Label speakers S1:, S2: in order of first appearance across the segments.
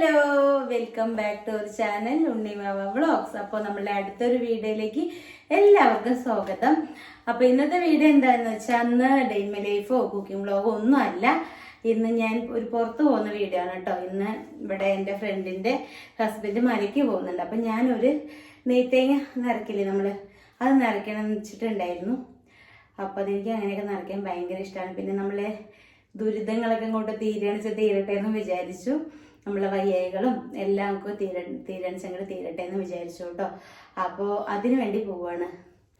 S1: Hello, welcome back to our channel Unnimava vlogs. അപ്പോൾ നമ്മളുടെ അടുത്തൊരു വീഡിയോയിലേക്ക് എല്ലാവർക്കും സ്വാഗതം. അപ്പോൾ ഇന്നത്തെ വീഡിയോ എന്താണെന്ന് വെച്ചാൽ അന്ന് ഡേ ഇൻ മൈ ലൈഫോ കുക്കിംഗ് വ്ളോഗോ ഒന്നും അല്ല. ഇന്ന് ഞാൻ ഒരു പുറത്ത് പോകുന്ന വീഡിയോ ആണ് കേട്ടോ. ഇന്ന് ഇവിടെ എൻ്റെ ഫ്രണ്ടിൻ്റെ ഹസ്ബൻഡ് മലയ്ക്ക് പോകുന്നുണ്ട്. അപ്പം ഞാനൊരു നെയ്ത്തേങ്ങ നിറക്കില്ലേ നമ്മൾ, അത് നിറയ്ക്കണം എന്ന് വെച്ചിട്ടുണ്ടായിരുന്നു. അപ്പോൾ അതെനിക്ക് അങ്ങനെയൊക്കെ നിറയ്ക്കാൻ ഭയങ്കര ഇഷ്ടമാണ്. പിന്നെ നമ്മളെ ദുരിതങ്ങളൊക്കെ ഇങ്ങോട്ട് തീരട്ടെ എന്ന് വിചാരിച്ചു. നമ്മളെ വയ്യായികളും എല്ലാം നമുക്ക് തീരണിച്ചങ്ങോട്ട് തീരട്ടെ എന്ന് വിചാരിച്ചു കേട്ടോ. അപ്പോൾ അതിനു വേണ്ടി പോവാണ്.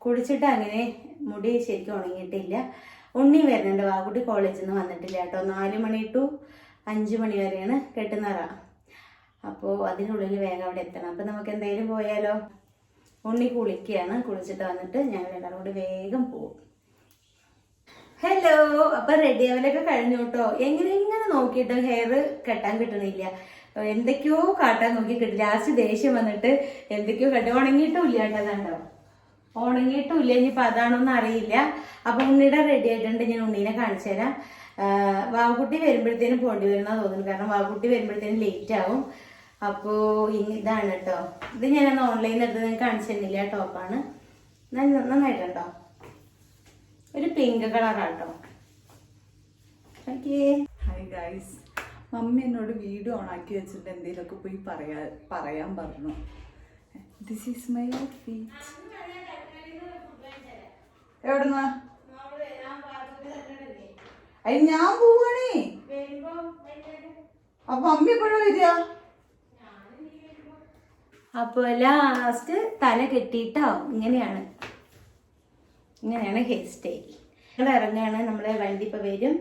S1: കുളിച്ചിട്ട് അങ്ങനെ മുടി ശരിക്കും ഉണങ്ങിയിട്ടില്ല. ഉണ്ണി വരുന്നുണ്ട്, വാക്കുട്ടി കോളേജിൽ നിന്ന് വന്നിട്ടില്ല കേട്ടോ. 4 മണി ടു 5 മണി വരെയാണ് കെട്ടുന്നറ. അപ്പോൾ അതിനുള്ളിൽ വേഗം അവിടെ എത്തണം. അപ്പം നമുക്ക് എന്തായാലും പോയാലോ. ഉണ്ണി കുളിക്കുകയാണ്. കുളിച്ചിട്ട് വന്നിട്ട് ഞങ്ങൾ എല്ലാവരും കൂടി വേഗം പോകും. ഹലോ, അപ്പൊ റെഡി ആവലൊക്കെ കഴിഞ്ഞു കേട്ടോ. എങ്ങനെ നോക്കിയിട്ട് ഹെയർ കെട്ടാൻ കിട്ടണില്ല. എന്തൊക്കെയോ കാട്ടാൻ നോക്കി കിട്ടില്ല. ലാസ്റ്റ് ദേഷ്യം വന്നിട്ട് എന്തൊക്കെയോ ഉണങ്ങിയിട്ടും ഇല്ല കേട്ടോ. കണ്ടോ, ഉണങ്ങിയിട്ടും ഇല്ല. ഇനിയിപ്പോൾ അതാണോന്ന് അറിയില്ല. അപ്പൊ ഉണ്ണിയുടെ റെഡി ആയിട്ടുണ്ട്. ഞാൻ ഉണ്ണീനെ കാണിച്ചു തരാം. വാവുകുട്ടി വരുമ്പോഴത്തേനും പോണ്ടി വരുന്ന തോന്നുന്നു. കാരണം വാവുകുട്ടി വരുമ്പോഴത്തേനും ലേറ്റ് ആവും. അപ്പോൾ ഇതാണ് കേട്ടോ. ഇത് ഞാനന്ന് ഓൺലൈനിൽ എടുത്ത് നിങ്ങൾക്ക് കാണിച്ചു തരുന്നില്ല. ടോപ്പാണ്, നന്നായിട്ടുണ്ടോ. ഒരു പിങ്ക് കളറാട്ടോ.
S2: ഹായ് ഗൈസ്, മമ്മി എന്നോട് വീഡിയോ ഓൺ ആക്കി വെച്ചിട്ട് എന്തെങ്കിലുമൊക്കെ പോയി പറയാൻ പറഞ്ഞു. This is my outfit. എവിടുന്നാ? അത് ഞാൻ പോവാണേ. അപ്പൊ മമ്മി എപ്പോഴാ വരിക?
S1: അപ്പൊ ലാസ്റ്റ് തല കെട്ടിയിട്ടോ. ഇങ്ങനെയാണ് ഹെയർ സ്റ്റൈൽ. ഇവിടെ ഇറങ്ങുകയാണ്. നമ്മളെ വണ്ടി ഇപ്പൊ വരും.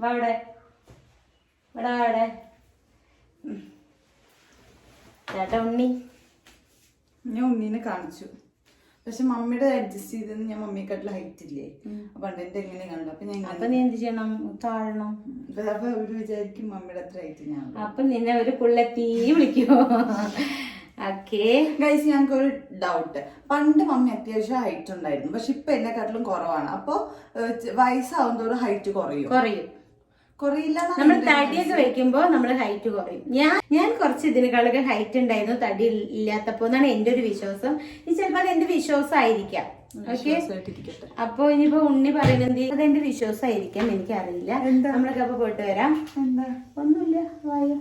S1: വാടെ ചേട്ടാ ഉണ്ണി.
S2: ഞാൻ ഉണ്ണീനെ കാണിച്ചു. പക്ഷെ മമ്മിയുടെ അഡ്ജസ്റ്റ് ചെയ്തെന്ന് ഞാൻ മമ്മിയെക്കാട്ടിൽ ഹൈറ്റ് ഇല്ലേ. അപ്പൊ എന്റെ എങ്ങനെ കണ്ടു.
S1: അപ്പൊ നീ എന്ത് ചെയ്യണം? താഴണം.
S2: അപ്പൊ അവര് വിചാരിക്കും മമ്മിയുടെ അത്ര ഹൈറ്റ് ഞാൻ.
S1: അപ്പൊ നിന്നെ ഒരു പുള്ളത്തി വിളിക്കുമോ?
S2: ഗൈസ്, ഞങ്ങൾക്ക് ഒരു ഡൗട്ട്. പണ്ട് മമ്മി അത്യാവശ്യം ഹൈറ്റ് ഉണ്ടായിരുന്നു. പക്ഷെ ഇപ്പൊ എന്നെക്കാട്ടിലും കുറവാണ്. അപ്പൊ വയസ്സാവും തോറും ഹൈറ്റ് കുറയില്ല.
S1: നമ്മൾ തടിയൊക്കെ വെക്കുമ്പോ നമ്മള് ഹൈറ്റ് കുറയും. ഞാൻ കുറച്ച് ഇതിനേക്കാളൊക്കെ ഹൈറ്റ് ഉണ്ടായിരുന്നു തടി ഇല്ലാത്തപ്പോ എന്നാണ് എന്റെ ഒരു വിശ്വാസം. ഇനി ചിലപ്പോ അത് എന്റെ വിശ്വാസമായിരിക്കാം. ഓക്കെ, അപ്പൊ ഇനിയിപ്പോ ഉണ്ണി പറയുന്നത് അതെന്റെ വിശ്വാസമായിരിക്കാം, എനിക്കറിയില്ല. നമ്മളൊക്കെ അപ്പൊ പോയിട്ട് വരാം. ഒന്നുമില്ല, വായോ.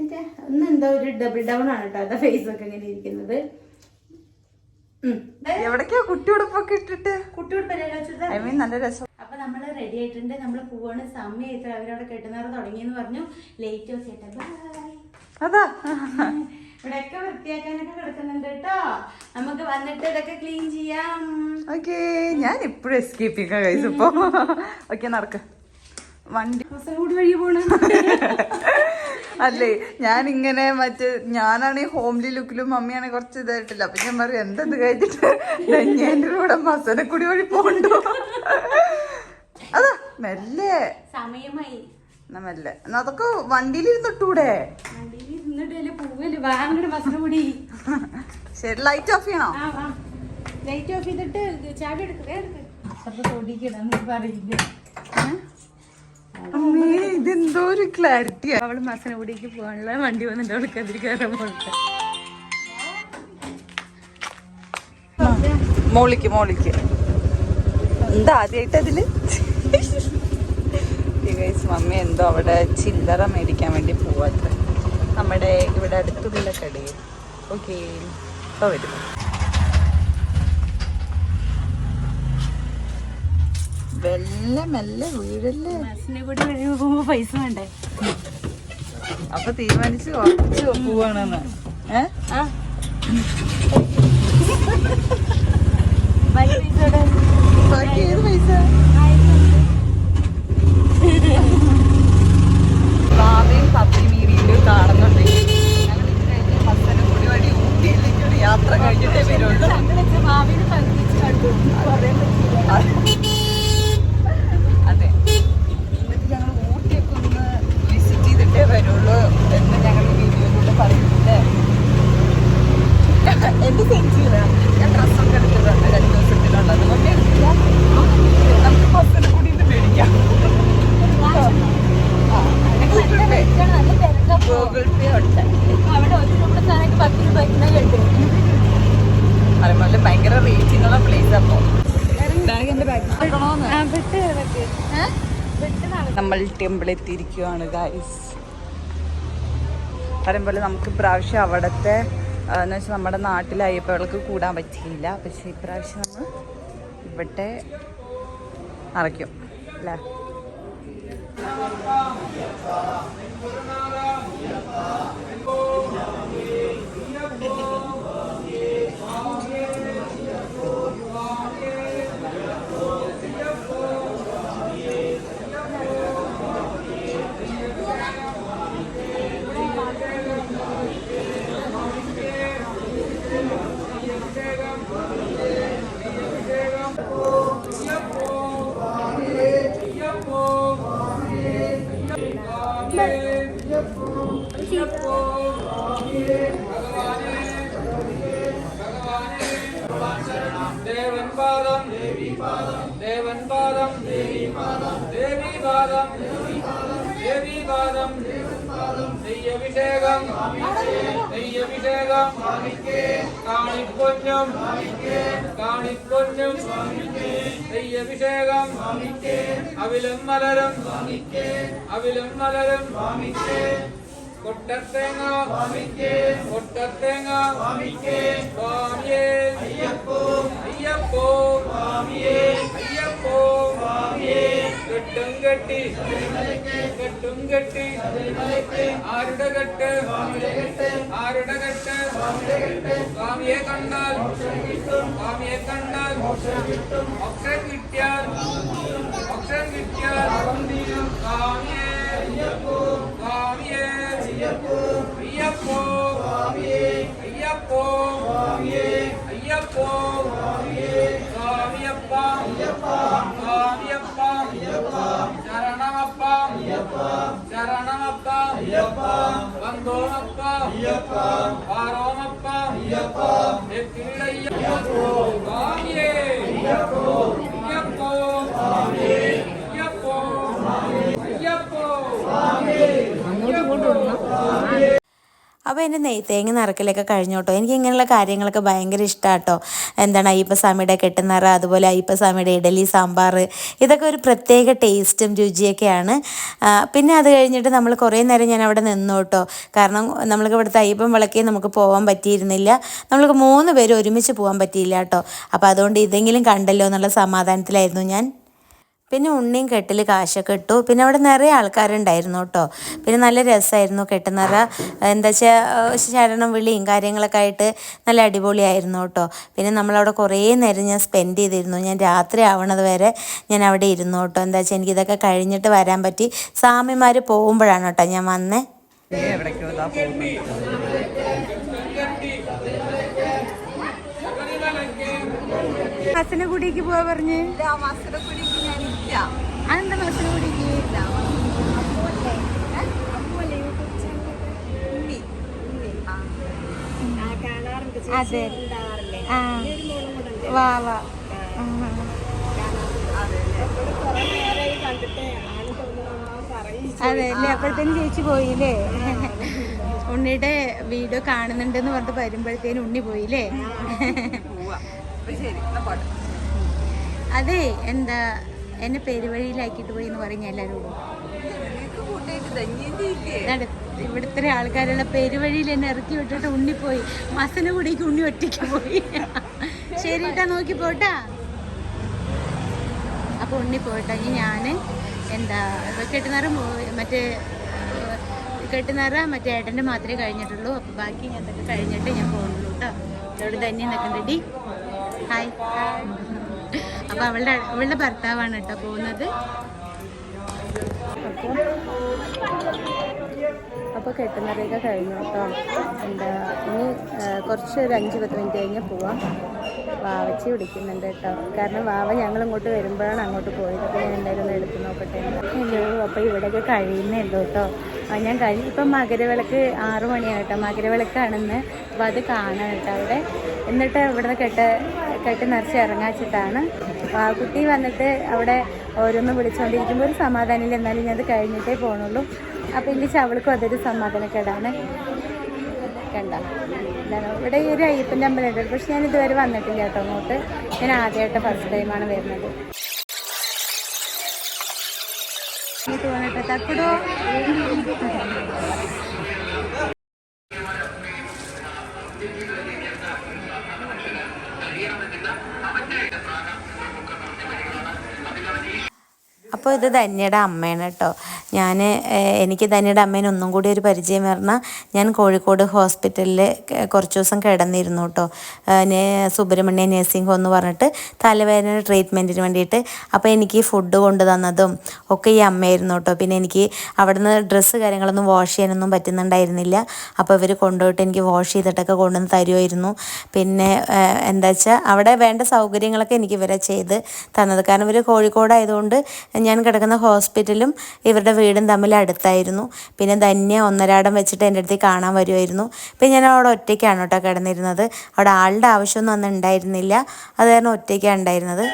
S1: ഇന്ന് എന്തോ ഒരു ഡബിൾ ഡൗൺ ആണ് കേട്ടോ. അതാ ഫേസ് ഒക്കെ ഇങ്ങനെ ഇരിക്കുന്നത്.
S2: എവിടേക്കാ കുട്ടിയോടൊപ്പൊക്കെ ഇട്ടിട്ട്?
S1: കുട്ടിയോട് നല്ല രസം. അപ്പൊ നമ്മള് റെഡി ആയിട്ടുണ്ട്. നമ്മള് പോവാണ്. സമയത്ത് അവരവിടെ കെട്ടുന്നവർ തുടങ്ങിയെന്ന് പറഞ്ഞു. ലേറ്റ് ഓഫ് ചേട്ടാ.
S2: അതാ
S1: ഇവിടെയൊക്കെ വൃത്തിയാക്കാനൊക്കെ കിടക്കുന്നുണ്ട് കേട്ടോ. നമുക്ക് വന്നിട്ട് ഇതൊക്കെ ക്ലീൻ ചെയ്യാം.
S2: ഓക്കെ, ഞാൻ ഇപ്പോഴും എസ്കേപ്പ് ചെയ്യാം ഗൈസ്. ഇപ്പൊ ഓക്കെ, നടക്ക്. വണ്ടി
S1: വഴി പോണ
S2: അല്ലേ, ഞാനിങ്ങനെ ഞാനാണ് ഈ ഹോംലി ലുക്കിലും മമ്മിയാണെങ്കിൽ കുറച്ച് ഇതായിട്ടില്ല. അപ്പൊ ഞാൻ പറയും എന്തത് കഴിഞ്ഞിട്ട് എന്റെ കൂടെ മസനക്കുടി വഴി പോണ്ടോ. അതാ മെല്ലെ
S1: സമയമായി.
S2: മെല്ലെ അതൊക്കെ വണ്ടിയിലിരുന്നിട്ടൂടെ. ശരി, ലൈറ്റ് ഓഫ് ചെയ്യണോ?
S1: ലൈറ്റ് ഓഫ് ചെയ്തിട്ട് ചാവി എടുക്കുക പറയില്ല.
S2: ഇതെന്തോ ഒരു ക്ലാരിറ്റി.
S1: അവള് മസനഗുഡിക്ക് പോകാനുള്ള വണ്ടി വന്നിട്ട് അവൾക്ക് അതിൽ കയറാൻ പോകട്ടെ.
S2: മോളിക്ക് എന്താ ആദ്യമായിട്ട് അതില്. മമ്മി എന്തോ അവിടെ ചില്ലറ മേടിക്കാൻ വേണ്ടി പോവാത്ത നമ്മുടെ ഇവിടെ അടുത്തുള്ള കടയിൽ. ഓക്കെ, ഇപ്പൊ വരും. മെല്ലെ വീടല്ലേ.
S1: മസനഗുഡി വഴി പോകുമ്പോ പൈസ വേണ്ടേ?
S2: അപ്പൊ തീരുമാനിച്ച് കുറച്ച് പോവാണെന്ന്. ബാക്കി ഏത് പൈസ? ബാബയും പത്തിമീരിയില് കാണുന്നുണ്ട്. ഞങ്ങൾ ഇത് കഴിഞ്ഞ് മസനഗുഡി വഴി ഊട്ടിയിലേക്ക് ഒരു യാത്ര കഴിഞ്ഞിട്ടേ വരുള്ളൂ. അതെ, എന്നിട്ട് ഞങ്ങൾ ഊട്ടിയൊക്കെ ഒന്ന് വിസിറ്റ് ചെയ്തിട്ടേ വരുള്ളൂ എന്ന് ഞങ്ങൾ വീഡിയോയിലൂടെ പറയുന്നില്ലേ. എന്റെ സെഞ്ചിയില ഞാൻ ഡ്രസ്സൊക്കെ എടുത്തിട്ടുണ്ട് 2 ദിവസത്തിനുള്ളത്. മമ്മി എടുത്തില്ല. നമുക്ക് ബസ്സിന് കൂടി ഇത് മേടിക്കാം. നമ്മൾ ടെമ്പിൾ എത്തിയിരിക്കുകയാണ് ഗൈസ്. പറയുമ്പോൾ നമുക്ക് ഇപ്രാവശ്യം അവിടുത്തെ എന്ന് വെച്ചാൽ നമ്മുടെ നാട്ടിലെ അയ്യപ്പകൾക്ക് കൂടാൻ പറ്റിയില്ല. പക്ഷേ ഇപ്രാവശ്യം നമ്മൾ ഇവിടെ നിറയ്ക്കും അല്ലേ.
S3: അവിലും മലരും കൊട്ടത്തേങ്ങ സ്വാമിയേ അയ്യപ്പോ കെട്ടും കെട്ടി ആരുടെ കെട്ട് സ്വാമിയെ കണ്ടാൽ അക്ഷരം കിട്ടിയാൽ സ്വാമിയേ അയ്യപ്പോ ശരണമപ്പ വന്തോമപ്പ പാറോമപ്പ സ്വാമിയേ
S1: അപ്പോൾ എൻ്റെ തേങ്ങ നിറക്കലൊക്കെ കഴിഞ്ഞു കേട്ടോ. എനിക്ക് ഇങ്ങനെയുള്ള കാര്യങ്ങളൊക്കെ ഭയങ്കര ഇഷ്ടമാണ് കേട്ടോ. എന്താണ് അയ്യപ്പസ്വാമിയുടെ കെട്ടുനിറ, അതുപോലെ അയ്യപ്പസ്വാമിയുടെ ഇഡലി സാമ്പാർ, ഇതൊക്കെ ഒരു പ്രത്യേക ടേസ്റ്റും രുചിയൊക്കെയാണ്. പിന്നെ അത് കഴിഞ്ഞിട്ട് നമ്മൾ കുറേ നേരം ഞാൻ അവിടെ നിന്നു കേട്ടോ. കാരണം നമ്മൾക്ക് ഇവിടുത്തെ അയ്യപ്പൻ വിളക്കേ നമുക്ക് പോകാൻ പറ്റിയിരുന്നില്ല. നമ്മൾക്ക് 3 പേര് ഒരുമിച്ച് പോകാൻ പറ്റിയില്ല കേട്ടോ. അപ്പോൾ അതുകൊണ്ട് ഇതെങ്കിലും കണ്ടല്ലോ എന്നുള്ള സമാധാനത്തിലായിരുന്നു ഞാൻ. പിന്നെ ഉണ്ണിയും കെട്ടിൽ കാശൊക്കെ ഇട്ടു. പിന്നെ അവിടെ നിറയെ ആൾക്കാരുണ്ടായിരുന്നു കേട്ടോ. പിന്നെ നല്ല രസമായിരുന്നു കെട്ടുനിറ. എന്താ വെച്ചാൽ ശരണം വിളിയും കാര്യങ്ങളൊക്കെ ആയിട്ട് നല്ല അടിപൊളിയായിരുന്നു കേട്ടോ. പിന്നെ നമ്മളവിടെ കുറേ നേരം ഞാൻ സ്പെൻഡ് ചെയ്തിരുന്നു. ഞാൻ രാത്രി ആവണത് വരെ ഞാൻ അവിടെ ഇരുന്നു കേട്ടോ. എന്താ വെച്ചാൽ എനിക്കിതൊക്കെ കഴിഞ്ഞിട്ട് വരാൻ പറ്റി. സ്വാമിമാർ പോകുമ്പോഴാണ് കേട്ടോ ഞാൻ വന്നേ. മസനഗുഡിക്ക് പോവാ പറഞ്ഞ് അതെന്താ മസനഗുഡിക്ക്? അതെ ആ വാ വാ അതെ അല്ലേ. അപ്പോഴത്തേനും ചേച്ചി പോയില്ലേ? ഉണ്ണിയുടെ വീഡിയോ കാണുന്നുണ്ടെന്ന് പറഞ്ഞിട്ട് വരുമ്പോഴത്തേനും ഉണ്ണി പോയില്ലേ? അതെ എന്താ എന്നെ പെരുവഴിയിലാക്കിയിട്ട് പോയി എന്ന് പറഞ്ഞ എല്ലാവരോടും. ഇവിടുത്തെ ആൾക്കാരുള്ള പെരുവഴിയിൽ എന്നെ ഇറക്കി വിട്ടിട്ട് ഉണ്ണി പോയി. മസനഗുഡിക്ക് ഉണ്ണി ഒറ്റയ്ക്ക് പോയി. ശരിട്ടാ, നോക്കി പോട്ടാ. അപ്പോൾ ഉണ്ണി പോയിട്ടാ. ഇനി ഞാൻ എന്താ കെട്ടുനിറ മറ്റേ ഏട്ടൻ്റെ മാത്രമേ കഴിഞ്ഞിട്ടുള്ളൂ. അപ്പോൾ ബാക്കി ഞാൻ ഇതൊക്കെ കഴിഞ്ഞിട്ട് ഞാൻ പോകുന്നുള്ളൂ കേട്ടോ. ഇവിടെ തന്നെ നിൽക്കണ്ടടി. ഹായ്. അപ്പോൾ അവളുടെ ഭർത്താവാണ് കേട്ടോ പോകുന്നത്. അപ്പോൾ കെട്ടുനിറയൊക്കെ കഴിഞ്ഞു കേട്ടോ. എന്താ ഇനി കുറച്ചൊരു 5-10 മിനിറ്റ് കഴിഞ്ഞ് പോവാം. വാവച്ചി വിളിക്കുന്നുണ്ട് കേട്ടോ. കാരണം വാവ ഞങ്ങൾ ഇങ്ങോട്ട് വരുമ്പോഴാണ് അങ്ങോട്ട് പോയത്. അപ്പോൾ ഞാൻ എന്തായാലും ഒന്ന് എടുത്ത് നോക്കട്ടെ. ഹലോ. അപ്പോൾ ഇവിടെയൊക്കെ കഴിയുന്നേ ഉള്ളൂ കേട്ടോ. ഞാൻ ഇപ്പം മകരവിളക്ക് 6 മണിയാണ് കേട്ടോ. മകരവിളക്കാണെന്ന്. അപ്പോൾ അത് കാണാൻ കേട്ടോ അവിടെ. എന്നിട്ട് ഇവിടുന്ന് കെട്ട് നിറച്ച് ഇറങ്ങാച്ചിട്ടാണ്. കുട്ടി വന്നിട്ട് അവിടെ ഓരോന്നും വിളിച്ചുകൊണ്ടിരിക്കുമ്പോൾ ഒരു സമാധാനമില്ല. എന്നാലും ഞാൻ അത് കഴിഞ്ഞിട്ടേ പോകണുള്ളൂ. അപ്പോൾ എനിക്ക് അവൾക്കും അതൊരു സമാധാനക്കേടാണ്. കണ്ട എന്താണ് ഇവിടെ ഈ ഒരു അയ്യപ്പൻ്റെ അമ്പലമുണ്ട്. പക്ഷെ ഞാൻ ഇതുവരെ വന്നിട്ടില്ല കേട്ടോ അങ്ങോട്ട്. ഞാൻ ആദ്യമായിട്ട് ഫസ്റ്റ് ടൈമാണ് വരുന്നത്. തോന്നട്ടെ തക്കടോ. അപ്പോൾ ഇത് ധന്യയുടെ അമ്മയാണ് കേട്ടോ. എനിക്ക് ധന്യയുടെ അമ്മേനെ ഒന്നും കൂടി ഒരു പരിചയം പറഞ്ഞാൽ, ഞാൻ കോഴിക്കോട് ഹോസ്പിറ്റലിൽ കുറച്ച് ദിവസം കിടന്നിരുന്നു കേട്ടോ. സുബ്രഹ്മണ്യ നഴ്സിംഗ് ഹോം എന്ന് പറഞ്ഞിട്ട് തലവേദന ട്രീറ്റ്മെൻറ്റിന് വേണ്ടിയിട്ട്. അപ്പോൾ എനിക്ക് ഫുഡ് കൊണ്ടു തന്നതും ഒക്കെ ഈ അമ്മയായിരുന്നു കേട്ടോ. പിന്നെ എനിക്ക് അവിടുന്ന് ഡ്രസ്സ് കാര്യങ്ങളൊന്നും വാഷ് ചെയ്യാനൊന്നും പറ്റുന്നുണ്ടായിരുന്നില്ല. അപ്പോൾ ഇവർ കൊണ്ടുപോയിട്ട് എനിക്ക് വാഷ് ചെയ്തിട്ടൊക്കെ കൊണ്ടുവന്ന് തരുമായിരുന്നു. പിന്നെ എന്താ വെച്ചാൽ അവിടെ വേണ്ട സൗകര്യങ്ങളൊക്കെ എനിക്ക് ഇവരെ ചെയ്ത് തന്നത്. കാരണം ഇവർ കോഴിക്കോടായതുകൊണ്ട് ഞാൻ കിടക്കുന്ന ഹോസ്പിറ്റലും ഇവരുടെ വീടും തമ്മിൽ അടുത്തായിരുന്നു. പിന്നെ ധന്യ ഒന്നരാടം വെച്ചിട്ട് എൻ്റെ അടുത്ത് കാണാൻ വരുമായിരുന്നു. പിന്നെ ഞാൻ അവിടെ ഒറ്റയ്ക്കാണ് കേട്ടോ കിടന്നിരുന്നത്. അവിടെ ആളുടെ ആവശ്യമൊന്നും അന്ന് ഉണ്ടായിരുന്നില്ല. അത് കാരണം ഒറ്റയ്ക്കാണ് ഉണ്ടായിരുന്നത്.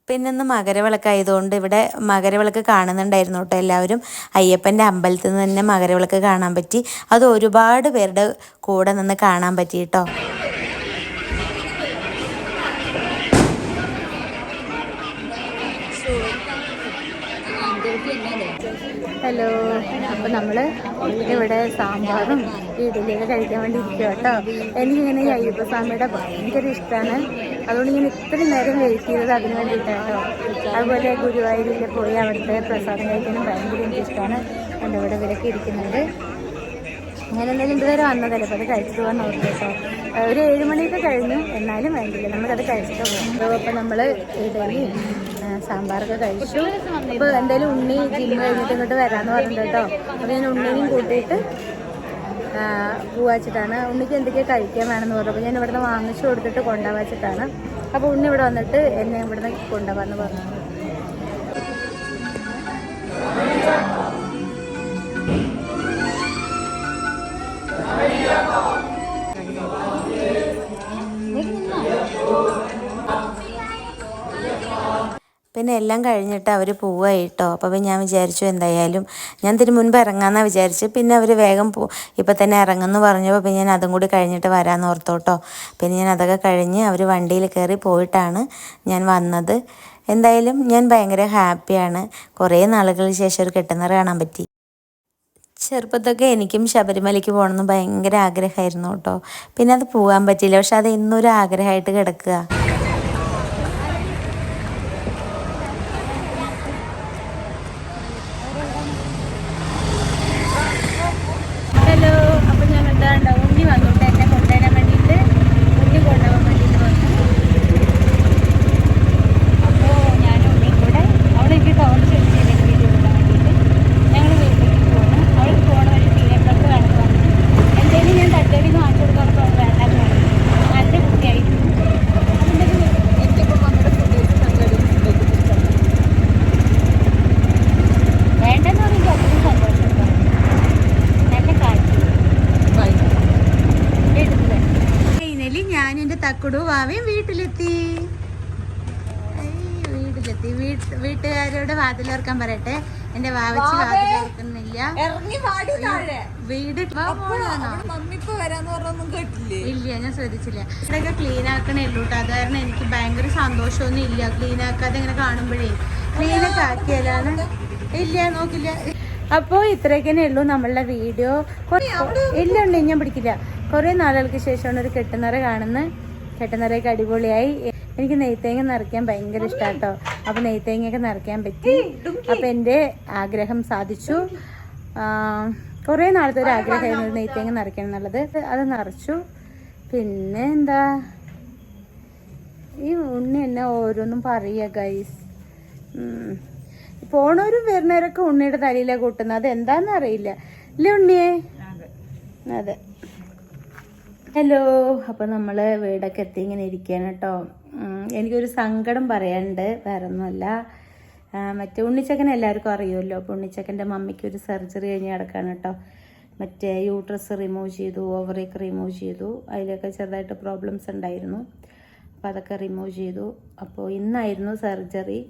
S1: പിന്നെ ഇന്ന് മകരവിളക്കായതുകൊണ്ട് ഇവിടെ മകരവിളക്ക് കാണുന്നുണ്ടായിരുന്നു കേട്ടോ എല്ലാവരും. അയ്യപ്പൻ്റെ അമ്പലത്തിൽ നിന്ന് തന്നെ മകരവിളക്ക് കാണാൻ പറ്റി. അത് ഒരുപാട് പേരുടെ കൂടെ നിന്ന് കാണാൻ പറ്റി കേട്ടോ. ഹലോ, അപ്പോൾ നമ്മൾ ഇവിടെ സാമ്പാറും ഇഡലിയൊക്കെ കഴിക്കാൻ വേണ്ടി ഇരിക്കുക കേട്ടോ. എനിക്കിങ്ങനെ ഈ അയ്യപ്പസ്വാമിയുടെ ഭയങ്കര ഇഷ്ടമാണ്. അതുകൊണ്ട് ഞാൻ ഇത്രയും നേരം വെയിറ്റ് ചെയ്തത് അതിന് വേണ്ടിയിട്ടാണ് കേട്ടോ. അതുപോലെ ഗുരുവായൂരിൽ പോയി അവിടുത്തെ പ്രസാദം കഴിക്കാനും ഭയങ്കര എനിക്കിഷ്ടമാണ്. എൻ്റെ ഇവിടെ ഇവരൊക്കെ ഇരിക്കുന്നുണ്ട്. ഞാൻ എന്തായാലും ഇതുവരെ വന്നതല്ലേ, അപ്പോൾ അത് കഴിച്ചിട്ട് പോകാൻ നോക്കി കേട്ടോ. ഒരു 7 മണിയൊക്കെ കഴിഞ്ഞു, എന്നാലും വേണ്ടില്ല, നമുക്കത് കഴിച്ചിട്ട് പോകും. അപ്പോൾ നമ്മൾ ഇഡലി സാമ്പാറൊക്കെ കഴിച്ചു. അപ്പോൾ എന്തായാലും ഉണ്ണി ജിമ്മ് കഴിഞ്ഞിട്ട് ഇങ്ങോട്ട് വരാമെന്ന് പറഞ്ഞിട്ട് കേട്ടോ. അപ്പോൾ ഞാൻ ഉണ്ണിനെയും കൂട്ടിയിട്ട് പോവാച്ചിട്ടാണ്. ഉണ്ണിക്ക് എന്തൊക്കെയാണ് കഴിക്കാൻ വേണമെന്ന് പറഞ്ഞപ്പോൾ ഞാൻ ഇവിടുന്ന് വാങ്ങിച്ചു കൊടുത്തിട്ട് കൊണ്ടുപോവാച്ചിട്ടാണ്. അപ്പോൾ ഉണ്ണി ഇവിടെ വന്നിട്ട് എന്നെ ഇവിടുന്ന് കൊണ്ടുപോകാമെന്ന് പറഞ്ഞു. പിന്നെ എല്ലാം കഴിഞ്ഞിട്ട് അവർ പോവുകയായി കേട്ടോ. അപ്പോൾ ഞാൻ വിചാരിച്ചു എന്തായാലും ഞാൻ ഇതിന് മുൻപ് ഇറങ്ങാമെന്നാണ് വിചാരിച്ചു. പിന്നെ അവർ വേഗം ഇപ്പം തന്നെ ഇറങ്ങുമെന്ന് പറഞ്ഞപ്പോൾ പിന്നെ ഞാൻ അതും കൂടി കഴിഞ്ഞിട്ട് വരാമെന്ന് ഓർത്തോട്ടോ. പിന്നെ ഞാൻ അതൊക്കെ കഴിഞ്ഞ് അവർ വണ്ടിയിൽ കയറി പോയിട്ടാണ് ഞാൻ വന്നത്. എന്തായാലും ഞാൻ ഭയങ്കര ഹാപ്പിയാണ്. കുറേ നാളുകൾക്ക് ശേഷം ഒരു കെട്ടുനിറ കാണാൻ പറ്റി. ചെറുപ്പത്തൊക്കെ എനിക്കും ശബരിമലയ്ക്ക് പോകണമെന്ന് ഭയങ്കര ആഗ്രഹമായിരുന്നു കേട്ടോ. പിന്നെ അത് പോകാൻ പറ്റിയില്ല. പക്ഷെ അത് ഇന്നൊരു ആഗ്രഹമായിട്ട് കിടക്കുക. ഹലോ, അപ്പോൾ ഞാൻ എന്താ ഉണ്ണി വന്നോട്ടെ എന്നെ കൊണ്ടുവരാൻ വേണ്ടിയിട്ട്, ഉണ്ണി കൊണ്ടുപോകാൻ വേണ്ടിയിട്ട് വന്നു. അപ്പോൾ ഞാൻ ഉണ്ണിയും കൂടെ അവിടെ എനിക്ക് ടോർച്ച് അടിച്ച് വീഡിയോ എടുക്കാൻ വേണ്ടിയിട്ട് ഞങ്ങൾ വീട്ടിലേക്ക് പോകുന്നു. അവൾക്ക് പോകണ വഴി തിയേറ്ററിൽ വേണമെന്ന് പറഞ്ഞു. എന്തെങ്കിലും ഞാൻ തട്ടേടി കാണിച്ചു കൊടുക്കാൻ വേണ്ടാന്ന് പറഞ്ഞു. നല്ല കുട്ടിയായിരുന്നു. എനിക്കിപ്പോൾ വന്നിട്ട് ഫുഡേഴ്സ് തട്ടേടി വേണ്ടെന്ന് പറയുമ്പോൾ അത്രയും സന്തോഷം കേട്ടോ. നല്ല കാര്യം ഫൈനലി ഞാൻ എൻ്റെ തക്കുടു വാവയും വീട്ടിലെത്തി. വീട്ടുകാരോട് വാതിലോർക്കാൻ പറയട്ടെ. എൻ്റെ വാവച്ചി വാതിലോർക്കുന്നില്ല. വീട് ഇല്ല, ഞാൻ ശ്രദ്ധിച്ചില്ല. ഇവിടെയൊക്കെ ക്ലീൻ ആക്കണേ ഉള്ളൂ കേട്ടോ. അത് കാരണം എനിക്ക് ഭയങ്കര സന്തോഷമൊന്നും ഇല്ല ക്ലീൻ ആക്കാതെ ഇങ്ങനെ കാണുമ്പോഴേ. ക്ലീനൊക്കെ ആക്കിയാലാണ് ഇല്ല, നോക്കില്ല. അപ്പോൾ ഇത്രയൊക്കെ ഉള്ളൂ നമ്മളുടെ വീഡിയോ. ഇല്ല ഉണ്ട്, ഞാൻ പിടിക്കില്ല. കുറേ നാളുകൾക്ക് ശേഷമാണ് ഒരു കെട്ടുനിറ കാണുന്നത്. കെട്ടുനിറയൊക്കെ അടിപൊളിയായി. എനിക്ക് നെയ്ത്തേങ്ങ നിറയ്ക്കാൻ ഭയങ്കര ഇഷ്ടമാണ് കേട്ടോ. അപ്പോൾ നെയ്ത്തേങ്ങയൊക്കെ നിറയ്ക്കാൻ പറ്റി. അപ്പോൾ എൻ്റെ ആഗ്രഹം സാധിച്ചു. കുറേ നാളത്തെ ഒരു ആഗ്രഹമായിരുന്നു നെയ്ത്തേങ്ങ നിറയ്ക്കണം എന്നുള്ളത്. അത് നിറച്ചു. പിന്നെ എന്താ, ഈ ഉണ്ണി എന്നെ ഓരോന്നും പറയുക ഗൈസ്. പോണവരും വരുന്നവരൊക്കെ ഉണ്ണിയുടെ തലയിലാണ് കൂട്ടുന്നത്. അത് എന്താണെന്ന് അറിയില്ല അല്ലേ ഉണ്ണിയെ? അതെ. ഹലോ, അപ്പോൾ നമ്മൾ വീടൊക്കെ എത്തി ഇങ്ങനെ ഇരിക്കുകയാണ് കേട്ടോ. എനിക്കൊരു സങ്കടം പറയാനുണ്ട്, വേറെ ഒന്നുമല്ല. മറ്റേ ഉണ്ണിച്ചക്കൻ എല്ലാവർക്കും അറിയുമല്ലോ. അപ്പോൾ ഉണ്ണിച്ചക്കൻ്റെ മമ്മിക്ക് ഒരു സർജറി കഴിഞ്ഞ് കിടക്കുകയാണ് കേട്ടോ. മറ്റേ യൂട്രസ് റിമൂവ് ചെയ്തു, ഓവറിയൊക്കെ റിമൂവ് ചെയ്തു. അതിലൊക്കെ ചെറുതായിട്ട് പ്രോബ്ലംസ് ഉണ്ടായിരുന്നു. അപ്പോൾ അതൊക്കെ റിമൂവ് ചെയ്തു. അപ്പോൾ ഇന്നായിരുന്നു സർജറി.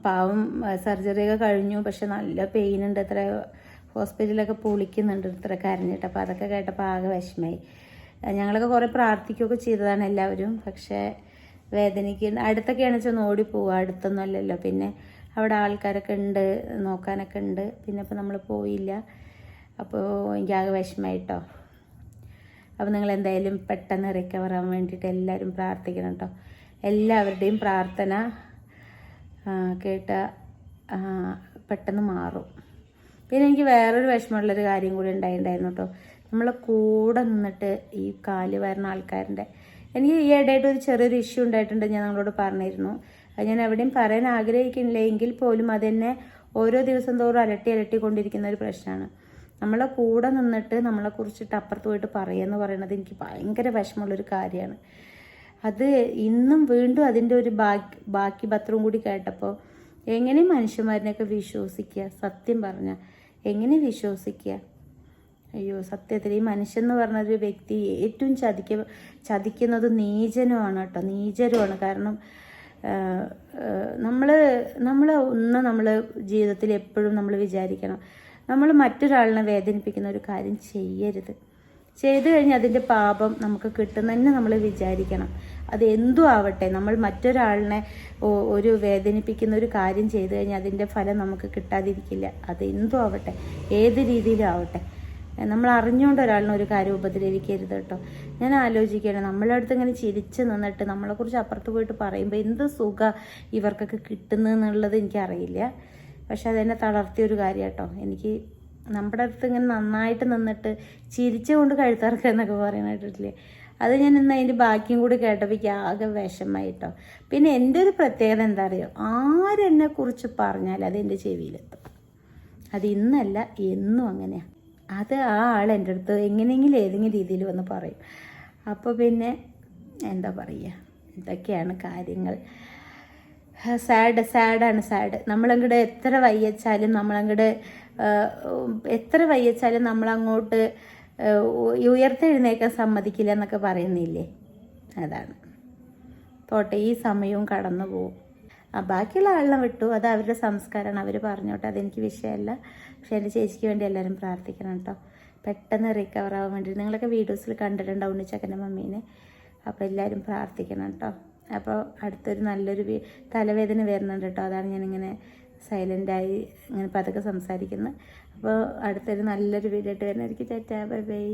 S1: പാവം സർജറിയൊക്കെ കഴിഞ്ഞു, പക്ഷെ നല്ല പെയിൻ ഉണ്ട്, ഇത്ര ഹോസ്പിറ്റലൊക്കെ പൊളിക്കുന്നുണ്ട് ഇത്ര കരഞ്ഞിട്ട്. അപ്പോൾ അതൊക്കെ കേട്ടപ്പോൾ ആകെ വിഷമമായി. ഞങ്ങളൊക്കെ കുറേ പ്രാർത്ഥിക്കുകയൊക്കെ ചെയ്തതാണ് എല്ലാവരും, പക്ഷേ വേദനയ്ക്ക് അടുത്തൊക്കെയാണെന്ന് വെച്ചാൽ ഒന്ന് ഓടിപ്പോവുക, അടുത്തൊന്നും അല്ലല്ലോ. പിന്നെ അവിടെ ആൾക്കാരൊക്കെ ഉണ്ട്, നോക്കാനൊക്കെ ഉണ്ട്. പിന്നെ ഇപ്പോൾ നമ്മൾ പോയില്ല. അപ്പോൾ എനിക്കാകെ വിഷമമായിട്ടോ. അപ്പോൾ നിങ്ങൾ എന്തായാലും പെട്ടെന്ന് റിക്കവർ ആവാൻ വേണ്ടിയിട്ട് എല്ലാവരും പ്രാർത്ഥിക്കണം കേട്ടോ. എല്ലാവരുടെയും പ്രാർത്ഥന കേട്ട പെട്ടെന്ന് മാറും. പിന്നെ എനിക്ക് വേറൊരു വിഷമമുള്ളൊരു കാര്യം കൂടി ഉണ്ടായിരുന്നു കേട്ടോ. നമ്മളെ കൂടെ നിന്നിട്ട് ഈ കാല് വരുന്ന ആൾക്കാരുടെ, എനിക്ക് ഈ ഇടയായിട്ട് ഒരു ചെറിയൊരു ഇഷ്യൂ ഉണ്ടായിട്ടുണ്ട്, ഞാൻ നിങ്ങളോട് പറഞ്ഞിരുന്നു. അത് ഞാൻ എവിടെയും പറയാൻ ആഗ്രഹിക്കുന്നില്ല, എങ്കിൽ പോലും അതെന്നെ ഓരോ ദിവസം തോറും അലട്ടിക്കൊണ്ടിരിക്കുന്ന ഒരു പ്രശ്നമാണ്. നമ്മളെ കൂടെ നിന്നിട്ട് നമ്മളെക്കുറിച്ചിട്ട് അപ്പുറത്ത് പോയിട്ട് പറയുക പറയുന്നത് എനിക്ക് ഭയങ്കര വിഷമമുള്ളൊരു കാര്യമാണ്. അത് ഇന്നും വീണ്ടും അതിൻ്റെ ഒരു ബാക്കി പത്രവും കൂടി കേട്ടപ്പോൾ എങ്ങനെ മനുഷ്യന്മാരിനെയൊക്കെ വിശ്വസിക്കുക? സത്യം പറഞ്ഞാൽ എങ്ങനെ വിശ്വസിക്കുക? അയ്യോ, സത്യത്തിൽ ഈ മനുഷ്യൻ എന്ന് പറഞ്ഞൊരു വ്യക്തി ഏറ്റവും ചതിക്കുന്നത് നീചനുമാണ് കേട്ടോ, നീചരുമാണ്. കാരണം നമ്മൾ ജീവിതത്തിൽ എപ്പോഴും നമ്മൾ വിചാരിക്കണം, നമ്മൾ മറ്റൊരാളിനെ വേദനിപ്പിക്കുന്ന ഒരു കാര്യം ചെയ്യരുത്. ചെയ്തു കഴിഞ്ഞാൽ അതിൻ്റെ പാപം നമുക്ക് കിട്ടുന്നതന്നെ നമ്മൾ വിചാരിക്കണം. അത് എന്തും ആവട്ടെ, നമ്മൾ മറ്റൊരാളിനെ ഒരു വേദനിപ്പിക്കുന്ന ഒരു കാര്യം ചെയ്തു കഴിഞ്ഞാൽ അതിൻ്റെ ഫലം നമുക്ക് കിട്ടാതിരിക്കില്ല. അത് എന്തും ആവട്ടെ, ഏത് രീതിയിലും ആവട്ടെ. നമ്മൾ അറിഞ്ഞുകൊണ്ട് ഒരാളിനെ ഒരു കാര്യം ഉപദ്രവിക്കരുത് കേട്ടോ. ഞാൻ ആലോചിക്കുകയാണ്, നമ്മളെ അടുത്ത് ഇങ്ങനെ ചിരിച്ച് നിന്നിട്ട് നമ്മളെക്കുറിച്ച് അപ്പുറത്ത് പോയിട്ട് പറയുമ്പോൾ എന്ത് സുഖം ഇവർക്കൊക്കെ കിട്ടുന്നതെന്നുള്ളത് എനിക്കറിയില്ല. പക്ഷെ അതെന്നെ തളർത്തിയൊരു കാര്യം കേട്ടോ. എനിക്ക് നമ്മുടെ അടുത്ത് ഇങ്ങനെ നന്നായിട്ട് നിന്നിട്ട് ചിരിച്ചുകൊണ്ട് കഴുത്തറക്കുക എന്നൊക്കെ പറയാനായിട്ടില്ലേ, അത് ഞാൻ ഇന്ന് അതിൻ്റെ ബാക്കിയും കൂടി കേട്ടപ്പോൾ എനിക്ക് ആകെ വിഷമമായിട്ടോ. പിന്നെ എൻ്റെ ഒരു പ്രത്യേകത എന്താ അറിയോ, ആരെന്നെക്കുറിച്ച് പറഞ്ഞാൽ അത് എൻ്റെ ചെവിയിലെത്തും. അത് ഇന്നല്ല എന്നും അങ്ങനെയാണ്. അത് ആ ആൾ എൻ്റെ അടുത്ത് എങ്ങനെയെങ്കിലും ഏതെങ്കിലും രീതിയിൽ വന്ന് പറയും. അപ്പോൾ പിന്നെ എന്താ പറയുക, ഇതൊക്കെയാണ് കാര്യങ്ങൾ. സാഡാണ്. നമ്മളങ്ങോട്ട് എത്ര വയ്യച്ചാലും നമ്മളങ്ങോട്ട് ഉയർത്തെഴുന്നേക്കാൻ സമ്മതിക്കില്ല എന്നൊക്കെ പറയുന്നില്ലേ, അതാണ്. പോട്ടെ, ഈ സമയവും കടന്നു പോവും. ബാക്കിയുള്ള ആളിനെ വിട്ടു, അത് അവരുടെ സംസ്കാരമാണ്, അവർ പറഞ്ഞോട്ടെ, അതെനിക്ക് വിഷയമല്ല. പക്ഷെ എൻ്റെ ചേച്ചിക്ക് വേണ്ടി എല്ലാവരും പ്രാർത്ഥിക്കണം കേട്ടോ, പെട്ടെന്ന് റിക്കവർ ആവാൻ വേണ്ടി. നിങ്ങളൊക്കെ വീഡിയോസിൽ കണ്ടിട്ടുണ്ടാവും ഉണ്ണിച്ചക്കൻ്റെ മമ്മീനെ. അപ്പോൾ എല്ലാവരും പ്രാർത്ഥിക്കണം കേട്ടോ. അപ്പോൾ അടുത്തൊരു നല്ലൊരു തലവേദന വരുന്നുണ്ട് കേട്ടോ, അതാണ് ഞാനിങ്ങനെ സൈലൻ്റായി ഇങ്ങനെ പതുക്കെ സംസാരിക്കുന്നത്. അപ്പോൾ അടുത്തൊരു നല്ലൊരു വീഡിയോ ആയിട്ട് വരുന്നതായിരിക്കും. Tata, bye bye.